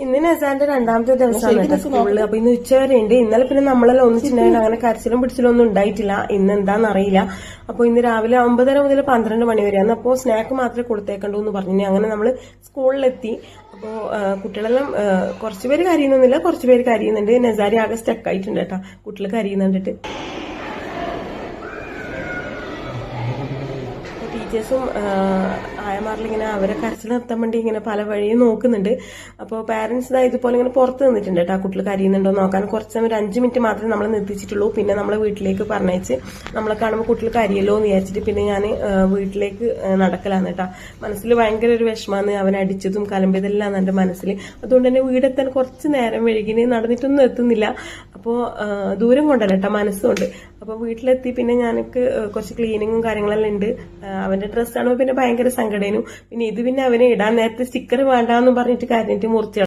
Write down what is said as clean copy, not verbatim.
ഇന്ന് നസാന്റെ രണ്ടാമത്തെ ദിവസമാണ് സ്കൂളിൽ. അപ്പൊ ഇന്ന് ഉച്ചവരെ ഉണ്ട്. ഇന്നലെ പിന്നെ നമ്മളെല്ലാം ഒന്നിച്ചിട്ടുണ്ടായിരുന്നു. അങ്ങനെ കരച്ചിലും പിടിച്ചിലും ഒന്നും ഉണ്ടായിട്ടില്ല. ഇന്ന് എന്താണെന്ന് അറിയില്ല. അപ്പൊ ഇന്ന് രാവിലെ 9:30 മുതൽ 12 മണി വരെയാണ്. അപ്പോ സ്നാക്ക് മാത്രമേ കൊടുത്തേക്കണ്ടൂ എന്ന് പറഞ്ഞു. അങ്ങനെ നമ്മള് സ്കൂളിലെത്തി. അപ്പോ കുട്ടികളെല്ലാം കുറച്ചുപേര് കരയുന്നൊന്നുമില്ല, കുറച്ചുപേര് കരയുന്നുണ്ട്. നസാരി ആകെ സ്റ്റക്കായിട്ടുണ്ട് കേട്ടോ, കുട്ടികൾ കരയുന്നുണ്ടിട്ട്. ടീച്ചേഴ്സും ആയമാരിലിങ്ങനെ അവരെ കരച്ചിൽ നിർത്താൻ വേണ്ടി ഇങ്ങനെ പല വഴിയും നോക്കുന്നുണ്ട്. അപ്പോൾ പാരന്റ്സ് ഇതുപോലെ ഇങ്ങനെ പുറത്ത് നിന്നിട്ടുണ്ട് കേട്ടോ, കുട്ടികൾ കരയുന്നുണ്ടോ നോക്കാൻ. കുറച്ച് ഒരു 5 മിനിറ്റ് മാത്രമേ നമ്മൾ നിർത്തിച്ചിട്ടുള്ളൂ. പിന്നെ നമ്മളെ വീട്ടിലേക്ക് പറഞ്ഞയച്ച് നമ്മളെ കാണുമ്പോൾ കുട്ടികൾ കരിയല്ലോ എന്ന് വിചാരിച്ചിട്ട് പിന്നെ ഞാൻ വീട്ടിലേക്ക് നടക്കലാന്ന് കേട്ടോ. മനസ്സിൽ ഭയങ്കര ഒരു വിഷമാണ്, അവൻ അടിച്ചതും കലമ്പിയതെല്ലാം എൻ്റെ മനസ്സിൽ. അതുകൊണ്ട് തന്നെ വീടെത്താൻ കുറച്ച് നേരം വൈകിന്, നടന്നിട്ടൊന്നും എത്തുന്നില്ല. അപ്പോൾ ദൂരം കൊണ്ടല്ല കേട്ടോ, മനസ്സുകൊണ്ട്. അപ്പോൾ വീട്ടിലെത്തി പിന്നെ ഞാനക്ക് കുറച്ച് ക്ലീനിങ്ങും കാര്യങ്ങളെല്ലാം ഉണ്ട്. അവന്റെ ഡ്രസ്സാണ് പിന്നെ ഭയങ്കര സങ്കടേനും. പിന്നെ ഇത് പിന്നെ അവനെ ഇടാൻ നേരത്തെ സ്റ്റിക്കർ വേണ്ടാന്നും പറഞ്ഞിട്ട് കാര്യമായിട്ട് മുറിച്ചു.